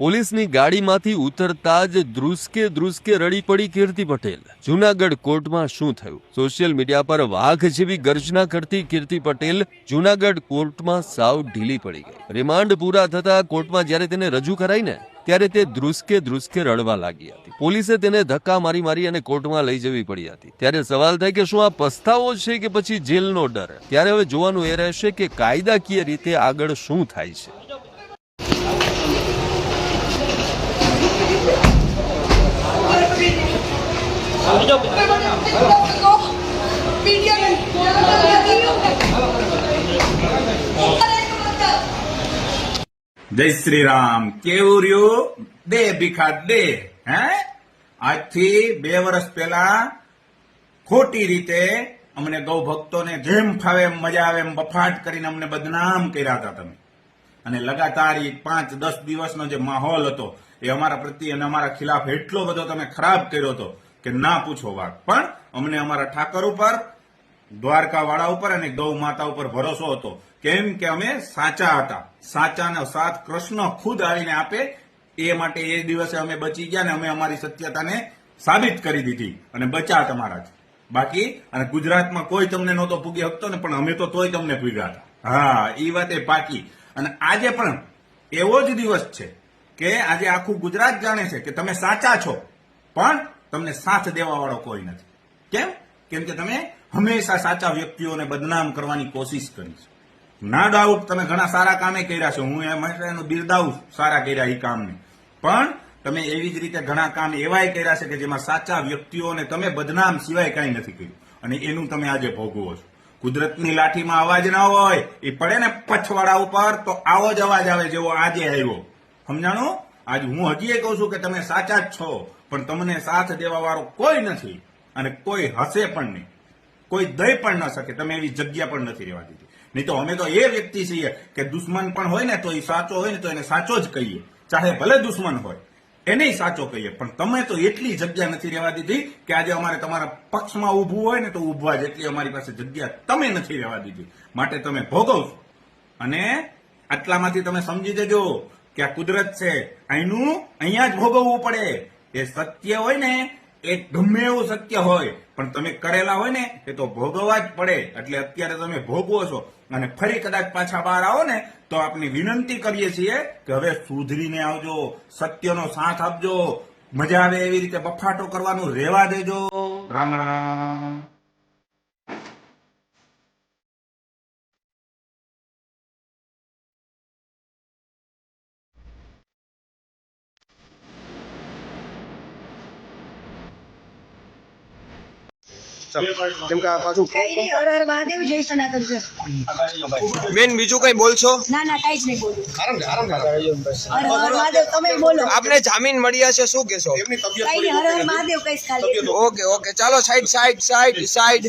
પોલીસની ગાડીમાંથી ઉતરતા જ ધ્રુસકે રડી પડી કીર્તિ પટેલ। જૂનાગઢ કોર્ટમાં શું થયું? સોશિયલ મીડિયા પર વાઘ જેવી ગર્જના કરતી કીર્તિ પટેલ જૂનાગઢ કોર્ટમાં સાવ ઢીલી પડી ગઈ। રિમાન્ડ પૂરા થતા કોર્ટમાં જ્યારે તેને રજૂ કરાઈ ને ત્યારે તે ધ્રુસકે રડવા લાગી હતી। પોલીસે તેને ધક્કા મારી અને કોર્ટમાં લઈ જવી પડી હતી। ત્યારે સવાલ થાય કે શું આ પસ્તાવો છે કે પછી જેલનો ડર? ત્યારે હવે જોવાનું એ રહેશે કે કાયદાકીય રીતે આગળ શું થાય છે। जय श्री राम। केवुं रह्युं दे भीखा दे। હે આજથી 2 વર્ષ પહેલા ખોટી રીતે અમને ગૌ ભક્તોને જેમ ફાવે એમ મજા આવે એમ બફાટ કરીને અમને બદનામ કર્યા હતા તમે, અને લગાતાર 5-10 દિવસનો જે માહોલ હતો એ અમારા પ્રત્યે અને અમારા ખિલાફ એટલો બધો તમે ખરાબ કર્યો હતો કે ના પૂછો વાત। પણ અમને અમારા ઠાકર ઉપર, દ્વારકાવાળા ઉપર અને ગૌ માતા ઉપર ભરોસો હતો, કેમ કે અમે સાચા હતા। સાચાનો સાથ કૃષ્ણ ખુદ આવીને આપે, એ માટે એ દિવસે અમે બચી ગયા ને અમે અમારી સત્યતાને સાબિત કરી દીધી અને બચા તમારા જ। બાકી અને ગુજરાતમાં કોઈ તમને નહોતો પૂગી શકતો ને, પણ અમે તો તોય તમને પૂગ્યા હતા। હા, એ વાત એ પાકી। અને આજે પણ એવો જ દિવસ છે કે આજે આખું ગુજરાત જાણે છે કે તમે સાચા છો, પણ તમને સાથ દેવા વાળો કોઈ નથી। કેમ કે તમે હંમેશા સાચા વ્યક્તિઓને બદનામ કરવાની કોશિશ કરી છે। ના ડાઉટ તમે ઘણા સારા કામે કર્યા છે, હું એનું બિરદાવું સારા કર્યા એ કામને, પણ તમે એવી જ રીતે ઘણા કામ એવાય કર્યા છે કે જેમાં સાચા વ્યક્તિઓને તમે બદનામ સિવાય કઈ નથી કર્યું, અને એનું તમે આજે ભોગવો છો। કુદરતની લાઠીમાં અવાજ ના હોય, એ પડે ને પછવાડા ઉપર તો આવો જ અવાજ આવે જેવો આજે આવ્યો। સમજાણું? આજ હું હજી કહું છું કે તમે સાચા જ છો, પણ તમને સાથ દેવા વાળો કોઈ નથી અને કોઈ હશે પણ નહીં, કોઈ દઈ પણ ન શકે। તમે એવી જગ્યા પણ નથી રહેવા દીધી। નહીં તો અમે તો એ વ્યક્તિ છીએ કે દુશ્મન પણ હોય ને તો એ સાચો હોય ને તો એને સાચો જ કહીએ, ચાહે ભલે દુશ્મન હોય એને સાચો કહીએ। પણ તમે તો એટલી જગ્યા નથી રહેવા દીધી કે આજે અમારે તમારા પક્ષમાં ઊભું હોય ને તો ઊભવા જેટલી અમારી પાસે જગ્યા તમે નથી રહેવા દીધી, માટે તમે ભોગવશો। અને આટલામાંથી તમે સમજી જજો કે આ કુદરત છે, અહીંનું અહીંયા જ ભોગવવું પડે। એ સત્ય હોય ને એ ગમે એવું સત્ય હોય, પણ તમે કરેલા હોય ને એ તો ભોગવવા જ પડે। એટલે અત્યારે તમે ભોગવો છો, અને ફરી કદાચ પાછા બહાર આવો ને તો આપની વિનંતી કરીએ છીએ કે હવે સુધરીને આવજો, સત્યનો સાથ આપજો, મજા આવે એવી રીતે બફાટો કરવાનું રહેવા દેજો। રામ રામ। બેન બીજું કઈ બોલશો? ના કઈ જ નહીં બોલું। તમે બોલો। આપને જામીન મળ્યા છે, શું કહેશો? કઈ હર હર મહાદેવ કઈશ ખાલી। ઓકે ચાલો સાઈડ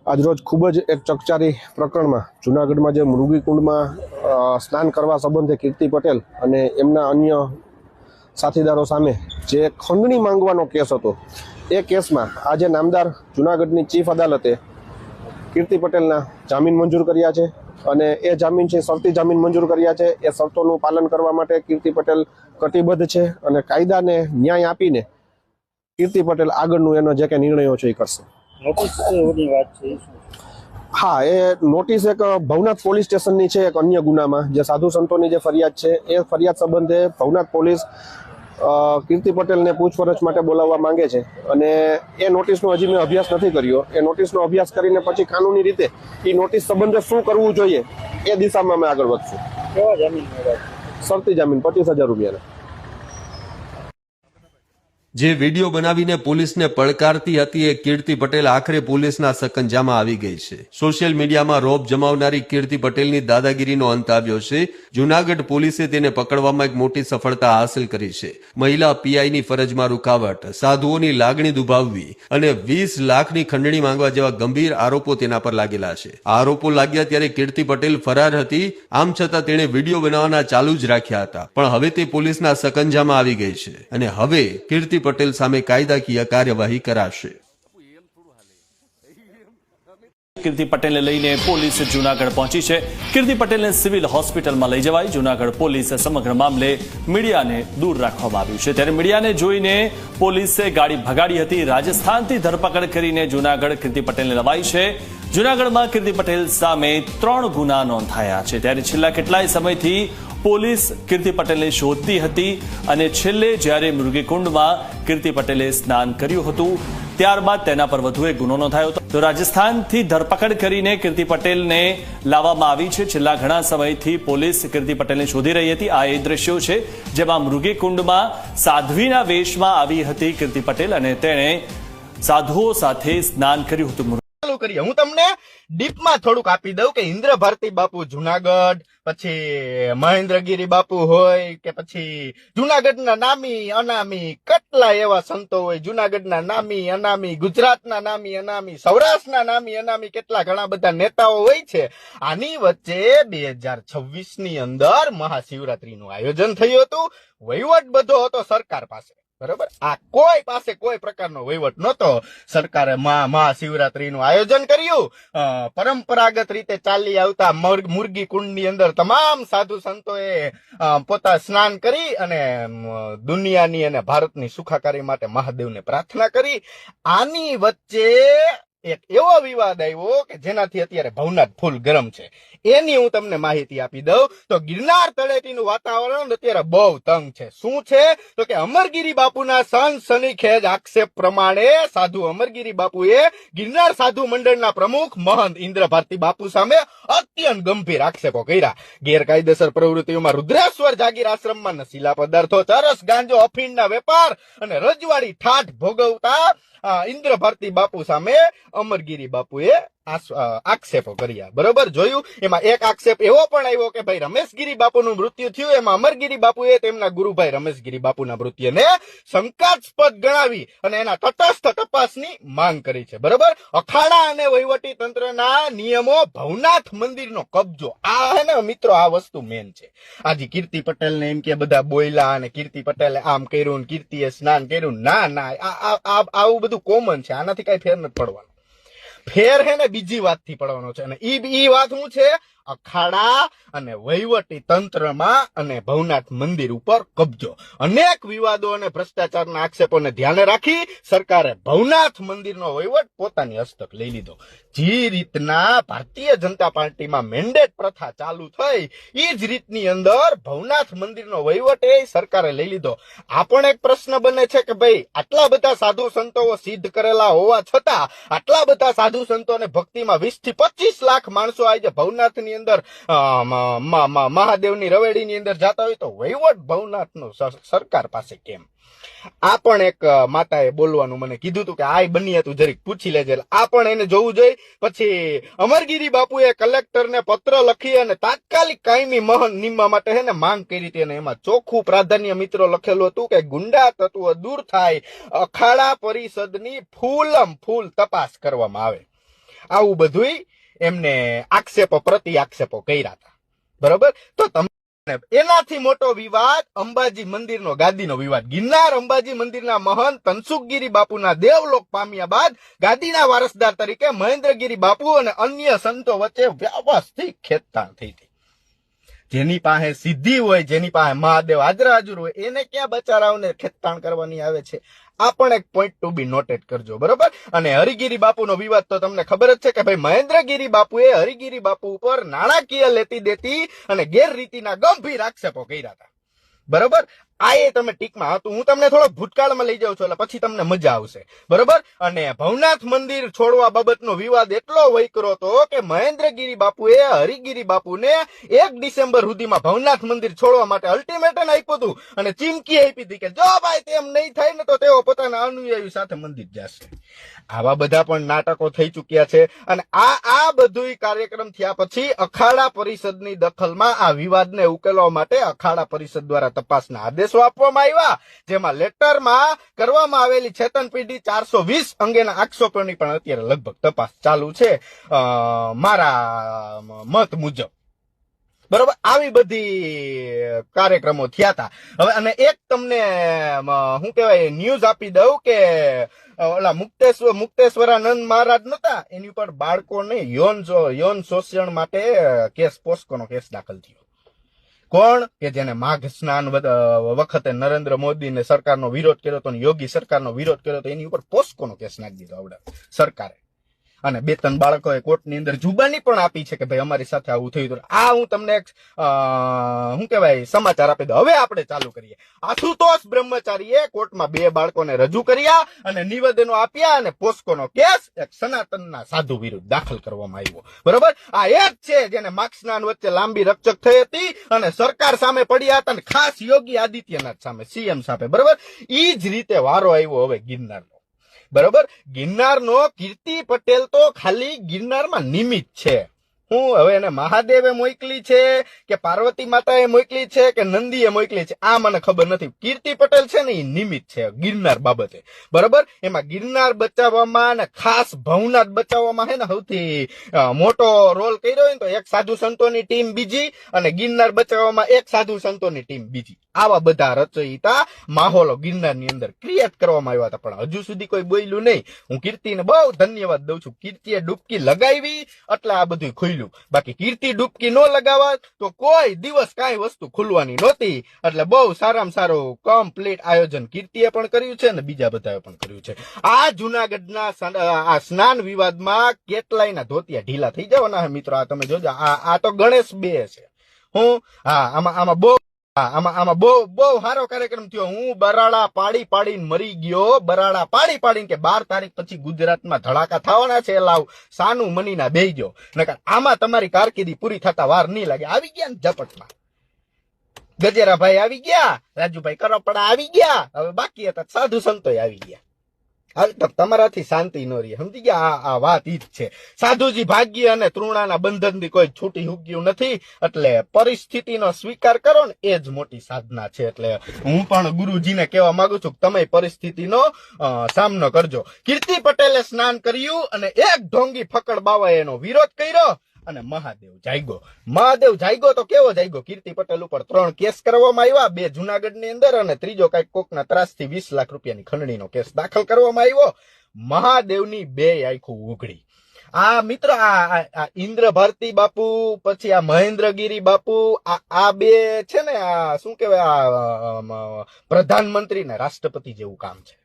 આજરોજ ખૂબ જ એક ચકચારી પ્રકરણમાં જૂનાગઢમાં જે મૃગીકુંડમાં સ્નાન કરવા સંબંધે કીર્તિ પટેલ અને એમના અન્ય સાથીદારો સામે જે ખંડણી માંગવાનો કેસ હતો, એ કેસમાં આજે નામદાર જૂનાગઢની ચીફ અદાલતે કીર્તિ પટેલના જામીન મંજૂર કર્યા છે, અને એ જામીન છે શરતી જામીન મંજૂર કર્યા છે। એ શરતોનું પાલન કરવા માટે કીર્તિ પટેલ કટિબદ્ધ છે, અને કાયદાને ન્યાય આપીને કીર્તિ પટેલ આગળનું એનો જે કંઈ નિર્ણયો છે એ કરશે। હા, એ નોટિસ એક ભવનાથ પોલીસ સ્ટેશનની છે, એક અન્ય ગુનામાં જે સાધુ સંતોની જે ફરિયાદ છે એ ફરિયાદ સંબંધે ભવનાથ પોલીસ કીર્તિ પટેલને પૂછપરછ માટે બોલાવવા માંગે છે, અને એ નોટિસનો હજી મેં અભ્યાસ નથી કર્યો। એ નોટિસનો અભ્યાસ કરીને પછી કાનૂની રીતે એ નોટિસ સંબંધે શું કરવું જોઈએ એ દિશામાં અમે આગળ વધશું। કેવા જામીન? શરતી જામીન 25,000 રૂપિયાના। જે વિડીયો બનાવીને પોલીસને પડકારતી હતી એ કીર્તિ પટેલ આખરે પોલીસના સકંજામાં આવી ગઈ છે. સોશિયલ મીડિયામાં રોબ જમાવનારી કીર્તિ પટેલની દાદાગીરીનો અંત આવ્યો છે. જૂનાગઢ પોલીસે તેને પકડવામાં એક મોટી સફળતા હાંસલ કરી છે. મહિલા પીઆઈની ફરજમાં રૂકાવટ, સાધુઓની લાગણી દુભાવવી અને 20 લાખની ખંડણી માંગવા જેવા ગંભીર આરોપો તેના પર લાગેલા છે. આરોપો લાગ્યા ત્યારે કીર્તિ પટેલ ફરાર હતી. આમ છતાં તેણે વિડીયો બનાવવાના ચાલુ જ રાખ્યા હતા. પણ હવે તે પોલીસના સકંજામાં આવી ગઈ છે અને હવે કીર્તિ પટેલ સામે કાયદાકીય કાર્યવાહી કરાશે. કીર્તિ પટેલને લઈને પોલીસ જૂનાગઢ પહોંચી છે. કીર્તિ પટેલને સિવિલ હોસ્પિટલમાં લઈ જવાઈ. જૂનાગઢ પોલીસ સમગ્ર મામલે મીડિયાને દૂર રાખવામાં આવ્યું છે. ત્યારે મીડિયાને જોઈને પોલીસે ગાડી ભગાડી હતી. રાજસ્થાનથી ધરપકડ કરીને જૂનાગઢ કીર્તિ પટેલને લવાઈ છે. જૂનાગઢમાં કીર્તિ પટેલ સામે 3 ગુના નોંધાયા છે. ત્યારે છેલ્લા કેટલાય સમયથી પોલીસ કીર્તિ પટેલને શોધતી હતી અને છેલ્લે જ્યારે મૃગીકુંડમાં કીર્તિ પટેલે સ્નાન કર્યું હતું ત્યારબાદ તેના પર વધુ એક ગુનો નોંધાયો હતો. તો રાજસ્થાનથી ધરપકડ કરીને કીર્તિ પટેલને લાવવામાં આવી છે. છેલ્લા ઘણા સમયથી પોલીસ કીર્તિ પટેલને શોધી રહી હતી. આ એ દ્રશ્યો છે જેમાં મૃગીકુંડમાં સાધ્વીના વેશમાં આવી હતી કીર્તિ પટેલ અને તેણે સાધુઓ સાથે સ્નાન કર્યું હતું. કરીએ હું તમને ડીપમાં થોડુંક આપી દઉં કે ઇન્દ્ર ભારતી બાપુ જુનાગઢ, પછી મહેન્દ્રગીરી બાપુ હોય કે પછી જુનાગઢના નામી અનામી કેટલા એવા સંતો હોય. જુનાગઢના નામી અનામી, ગુજરાતના નામી અનામી, સૌરાષ્ટ્રના નામી અનામી કેટલા ઘણા બધા નેતાઓ હોય છે. આની વચ્ચે 2026 ની અંદર મહાશિવરાત્રીનું આયોજન થયું હતું. વહીવટ બધો હતો સરકાર પાસે, બરોબર. આ કોઈ પાસે કોઈ પ્રકારનો વહીવટ નહોતો. સરકારે મહાશિવરાત્રીનું આયોજન કર્યું. પરંપરાગત રીતે ચાલી આવતા મુરગી કુંડની અંદર તમામ સાધુ સંતોએ પોતા સ્નાન કરી અને દુનિયાની અને ભારતની સુખાકારી માટે મહાદેવને પ્રાર્થના કરી. આની વચ્ચે એક એવો વિવાદ આવ્યો કે જેનાથી અત્યારે ભવનાથ ફૂલ ગરમ છે. એની હું તમને માહિતી આપી દઉં તો ગિરનાર તળેટીનું વાતાવરણ અત્યારે બહુ તંગ છે. શું છે તો કે અમરગીરી બાપુના સનસનીખેજ આક્ષેપ પ્રમાણે સાધુ અમરગીરી બાપુએ ગિરનાર સાધુ મંડળના પ્રમુખ મહંત ઇન્દ્ર ભારતી બાપુ સામે અત્યંત ગંભીર આક્ષેપો કર્યા. ગેરકાયદેસર પ્રવૃત્તિઓમાં રુદ્રેશ્વર જાગીર આશ્રમમાં નશીલા પદાર્થો, ચરસ, ગાંજો, અફીણના વેપાર અને રજવાડી ઠાઠ ભોગવતા ઇન્દ્ર ભારતી બાપુ સામે અમરગીરી બાપુએ આક્ષેપો કર્યા. બરોબર, જોયું. એમાં એક આક્ષેપ એવો પણ આવ્યો કે ભાઈ રમેશગીરી બાપુનું મૃત્યુ થયું, એમાં અમરગીરી બાપુએ તેમના ગુરુભાઈ રમેશગીરી બાપુના મૃત્યુને શંકાસ્પદ ગણાવી અને એના તટસ્થ તપાસની માંગ કરી છે. બરોબર. અખાડા અને વહીવટી તંત્રના નિયમો, ભવનાથ મંદિરનો કબજો, આ હે ને મિત્રો, આ વસ્તુ મેન છે. આજે કીર્તિ પટેલને એમ કે બધા બોયલા અને કીર્તિ પટેલે આમ કર્યું, કીર્તિએ સ્નાન કર્યું. ના, આવું બધું કોમન છે. આનાથી કઈ ફેર નથી પડવાનો. ફેર હે ને બીજી વાતથી પડવાનો છે. અને ઈ વાત શું છે? અખાડા અને વહીવટી તંત્રમાં અને ભવનાથ મંદિર ઉપર કબજો. અનેક વિવાદો અને ભ્રષ્ટાચારના આક્ષેપોને ધ્યાને રાખી સરકારે ભવનાથ મંદિરનો વહીવટ પોતાની હસ્તક લઈ લીધો. જે રીતના ભારતીય જનતા પાર્ટીમાં મેન્ડેટ પ્રથા ચાલુ થઈ એ જ રીતની અંદર ભવનાથ મંદિરનો વહીવટ એ સરકારે લઈ લીધો. આ પણ એક પ્રશ્ન બને છે કે ભાઈ આટલા બધા સાધુ સંતોઓ સિદ્ધ કરેલા હોવા છતાં આટલા બધા સાધુ સંતોને ભક્તિમાં 20 થી 25 લાખ માણસો આજે ભવનાથની અંદર મહાદેવની રવેડીની અંદર જાતા હોય તો વહીવટ ભવનાથનો સરકાર પાસે કેમ? આ પણ એક માતાએ બોલવાનું મને કીધું હતું કે આ બની હતું, જરીક પૂછી લેજે. આ પણ એને જોવું જોઈએ. પછી અમરગીરી બાપુએ કલેક્ટરને પત્ર લખી અને તાત્કાલિક કાયમી મહંત નિમવા માટે હે ને માંગ કરી હતી અને એમાં ચોખ્ખું પ્રાધાન્ય મિત્રો લખેલું હતું કે ગુંડા તત્વો દૂર થાય, અખાડા પરિષદની ફૂલ તપાસ કરવામાં આવે. આવું બધું એમને આક્ષેપો પ્રતિ આક્ષેપો કર્યા હતા. બરોબર. તો તમે એનાથી મોટો વિવાદ અંબાજી મંદિરનો ગાદીનો વિવાદ. ગિરનાર અંબાજી મંદિરના મહંત તનસુખગીરી બાપુના દેવલોક પામ્યા બાદ ગાદીના વારસદાર તરીકે મહેન્દ્રગીરી બાપુ અને અન્ય સંતો વચ્ચે વ્યવસ્થિત ખેંચતાણ થઈ હતી. જેની પાસે સિદ્ધિ હોય, જેની પાસે મહાદેવ હાજર હોય, એને ક્યાં બચારાઓને ખેંચતાણ કરવાની આવે છે? આ પણ એક પોઈન્ટ ટુ બી નોટેડ કરજો. બરોબર. અને હરિગીરી બાપુનો વિવાદ તો તમને ખબર જ છે કે ભાઈ મહેન્દ્રગીરી બાપુએ હરિગીરી બાપુ ઉપર નાણાકીય લેતી દેતી અને ગેરરીતિના ગંભીર આક્ષેપો કર્યા હતા. બરોબર. આ એ તમે ટીકમાં હતું. હું તમને થોડોક ભૂતકાળમાં લઈ જાઉં છું એટલે પછી તમને મજા આવશે, બરોબર. અને ભવનાથ મંદિર છોડવા બાબતનો વિવાદ એટલો વૈકરો હતો કે મહેન્દ્રગીરી બાપુએ હરિગીરી બાપુને 1 ડિસેમ્બર સુધીમાં ભવનાથ મંદિર છોડવા માટે અલ્ટિમેટમ આપ્યું હતું અને ચીમકી આપી હતી કે જો ભાઈ તેમ નહીં થાય ને તો તેઓ પોતાના અનુયાયી સાથે મંદિર જશે. આવા બધા પણ નાટકો થઈ ચુક્યા છે. અને આ બધું કાર્યક્રમ થયા પછી અખાડા પરિષદની દખલમાં આ વિવાદને ઉકેલવા માટે અખાડા પરિષદ દ્વારા તપાસના આદેશો આપવામાં આવ્યા, જેમાં લેટરમાં કરવામાં આવેલી છેતરપિંડી 420 અંગેના આક્ષેપોની પણ અત્યારે લગભગ તપાસ ચાલુ છે મારા મત મુજબ, બરોબર. આવી બધી કાર્યક્રમો થયા હતા. હવે અને એક તમને શું કહેવાય ન્યૂઝ આપી દઉં કે ઓલા મુક્તેશ્વરાનંદ મહારાજ નતા, એની ઉપર બાળકોને યૌન શોષણ માટે પોસ્કોનો કેસ દાખલ થયો. કોણ કે જેને માઘ સ્નાન વખતે નરેન્દ્ર મોદીને સરકારનો વિરોધ કર્યો હતો, યોગી સરકારનો વિરોધ કર્યો હતો, એની ઉપર પોસ્કોનો કેસ નાખી દીધો આવડે સરકારે. અને 2-3 બાળકોએ કોર્ટની અંદર જુબાની પણ આપી છે કે ભાઈ અમારી સાથે આવું થયું હતું. આ હું તમને શું કહેવાય સમાચાર આપી દઉં. હવે આપણે ચાલુ કરીએ. આશુતોષ બ્રહ્મચારીએ કોર્ટમાં 2 બાળકોને રજૂ કર્યા અને નિવેદનો આપ્યા અને પોસ્કોનો કેસ એક સનાતનના સાધુ વિરુદ્ધ દાખલ કરવામાં આવ્યો, બરોબર. આ એક છે જેને માર્ક્સનાન વચ્ચે લાંબી રકચક થઈ હતી અને સરકાર સામે પડ્યા હતા અને ખાસ યોગી આદિત્યનાથ સામે, સીએમ સામે, બરોબર. ઈ જ રીતે વારો આવ્યો હવે ગિરનારનો, બરોબર. ગિરનારનો કીર્તિ પટેલ તો ખાલી ગિરનારમાં નિમિત્ત છે. હું હવે એને મહાદેવે મોકલી છે કે પાર્વતી માતાએ મોકલી છે કે નંદીએ મોકલી છે આ મને ખબર નથી. કીર્તિ પટેલ છે ને એ નિમિત્ત છે ગિરનાર બાબતે, બરોબર. એમાં ગિરનાર બચાવવામાં અને ખાસ ભવનાથ બચાવવામાં છે ને સૌથી મોટો રોલ કર્યો હોય ને તો એક સાધુ સંતોની ટીમ બીજી અને ગિરનાર બચાવવામાં એક સાધુ સંતોની ટીમ બીજી. આવા બધા રચયિતા માહોલો ગિરનારની અંદર ક્રિએટ કરવામાં આવ્યા હતા, પણ હજુ સુધી કોઈ બોલ્યું નહીં. હું કીર્તિને બહુ ધન્યવાદ દઉં છું. કીર્તિએ ડૂબકી લગાવી એટલે આ બધું ખુલ્યું, બાકી કીર્તિ ડૂબકી ન લગાવત તો કોઈ દિવસ કાંઈ વસ્તુ ખુલવાની નહોતી. એટલે બહુ સારામાં સારું કમ્પ્લીટ આયોજન કીર્તિએ પણ કર્યું છે અને બીજા બધાએ પણ કર્યું છે. આ જુનાગઢના આ સ્નાન વિવાદમાં કેટલાયના ધોતિયા ઢીલા થઈ જવાના મિત્રો. આ તમે જોજો, આ તો ગણેશ 2 છે. હું આમાં બહુ સારો કાર્યક્રમ થયો. હું બરાડા પાડીને મરી ગયો. બરાડા પાડીને કે 12 તારીખ પછી ગુજરાતમાં ધડાકા થવાના છે. લાવ સાનું મનીના બેહી ગયો, નકર આમાં તમારી કારકિર્દી પૂરી થતા વાર નહીં લાગે. આવી ગયા ને ઝપટમાં. ગજેરાભાઈ આવી ગયા, રાજુભાઈ કરપડા આવી ગયા, હવે બાકી હતા સાધુ સંતોય આવી ગયા. તમારાથી શાંતિ ન રહી, સમજી ગયા. આ વાત ઈ જ છે. સાધુજી ભાગ્ય અને તૃણાના બંધનથી કોઈ છૂટી હુક્યું નથી. એટલે પરિસ્થિતિનો સ્વીકાર કરો ને એ જ મોટી સાધના છે. એટલે હું પણ ગુરુજીને કહેવા માંગુ છું કે તમે પરિસ્થિતિનો સામનો કરજો. કીર્તિ પટેલે સ્નાન કર્યું અને એક ઢોંગી ફકડ બાવાએ એનો વિરોધ કર્યો અને મહાદેવ જાગ્યો તો કેવો જાગ્યો. કીર્તિ પટેલ ઉપર 3 કેસ કરવામાં આવ્યા, 2 જુનાગઢની અંદર અને ત્રીજો કઈક કોકના ત્રાસથી 20 લાખ રૂપિયાની ખંડણીનો કેસ દાખલ કરવામાં આવ્યો. મહાદેવની 2 આંખો ઉઘડી. આ મિત્ર આ ઇન્દ્ર ભારતી બાપુ પછી આ મહેન્દ્રગીરી બાપુ આ 2 છે ને આ શું કહેવાય આ પ્રધાનમંત્રી ને રાષ્ટ્રપતિ જેવું કામ છે.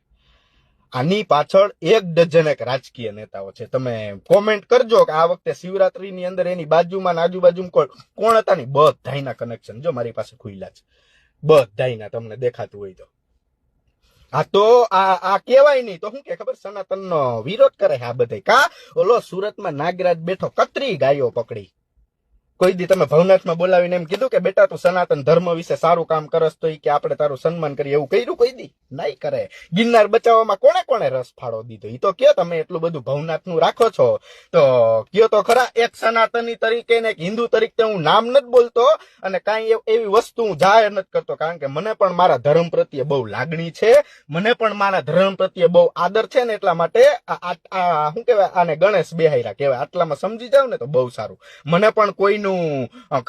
આની પાછળ 1 ડઝન રાજકીય નેતાઓ છે. તમે કોમેન્ટ કરજો કે આ વખતે શિવરાત્રીની અંદર એની બાજુમાં આજુબાજુમાં કોણ હતા ને બધાયના કનેક્શન જો મારી પાસે ખુલ્લા છે. બધાયના તમને દેખાતું હોય તો. આ તો આ કહેવાય નહીં તો શું કે ખબર, સનાતનનો વિરોધ કરે છે આ બધા. કા ઓલો સુરતમાં નાગરાજ બેઠો કતરી ગાયો પકડી. કોઈ દી તમે ભવનાથમાં બોલાવીને એમ કીધું કે બેટા તું સનાતન ધર્મ વિશે સારું કામ કરસ તો કે આપણે તારું સન્માન કરીએ, એવું કર્યું કોઈ દી? નહીં કરે. ગિરનાર બચાવવામાં કોણે રસ ફાળો દીધો? એ તો કયો તમે એટલું બધું ભવનાથનું રાખો છો તો કયો તો ખરા. એક સનાતની તરીકે ને એક હિન્દુ તરીકે હું નામ નથી બોલતો અને કાંઈ એવી વસ્તુ હું જાહેર નથી કરતો, કારણ કે મને પણ મારા ધર્મ પ્રત્યે બહુ લાગણી છે, મને પણ મારા ધર્મ પ્રત્યે બહુ આદર છે ને એટલા માટે શું કહેવાય આને ગણેશ બેહાયરા કહેવાય. આટલામાં સમજી જાવ ને તો બહુ સારું. મને પણ કોઈનું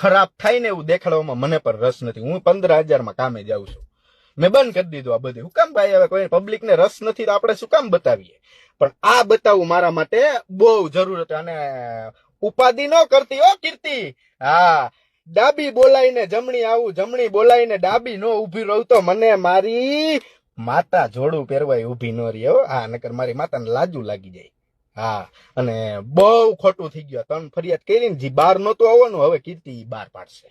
ખરાબ થાય ને એવું દેખાડવામાં મને પણ રસ નથી. હું 15,000 માં કામે જાઉં છું. મેં બંધ કરી દીધું આ બધું. હું કામ ભાઈ હવે કોઈ પબ્લિક ને રસ નથી તો આપણે શું કામ બતાવીએ? પણ આ બતાવવું મારા માટે બહુ જરૂર હતું. અને ઉપાધિ ન કરતી હો કીર્તિ. હા, ડાબી બોલાઈને જમણી આવું, જમણી બોલાઈને ડાબી નો ઉભી રહું તો મને મારી માતા જોડું પહેરવાય ઉભી ન રહી. હા, નકર મારી માતાને લાજુ લાગી જાય. હા, અને બહુ ખોટું થઈ ગયું. 3 ફરિયાદ કરીને જે 12 નહોતું આવવાનું હવે કીર્તિ 12 પાડશે.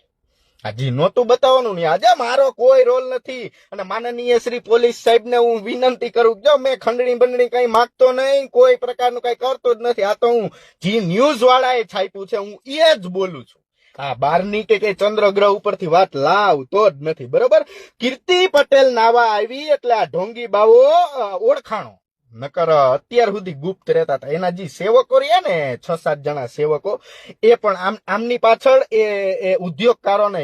હજી નહોતું બતાવવાનું ને આજે મારો કોઈ રોલ નથી અને માનનીય શ્રી પોલીસ સાહેબને હું વિનંતી કરું કે જો મેં ખંડણી બંડણી કઈ માંગતો નહીં, કોઈ પ્રકારનું કઈ કરતો જ નથી. આ તો હું જી ન્યૂઝ વાળાએ છાપ્યું છે હું એ જ બોલું છું. આ બારની કે કઈ ચંદ્રગ્રહ ઉપરથી વાત લાવતો જ નથી. બરોબર, કીર્તિ પટેલ નાવા આવી એટલે આ ઢોંગી બાવો ઓળખાણો, નકર અત્યાર સુધી ગુપ્ત રહેતા હતા. એના જે સેવકો રહ્યા ને 6-7 જણા સેવકો, એ પણ આમની પાછળ એ ઉદ્યોગકારોને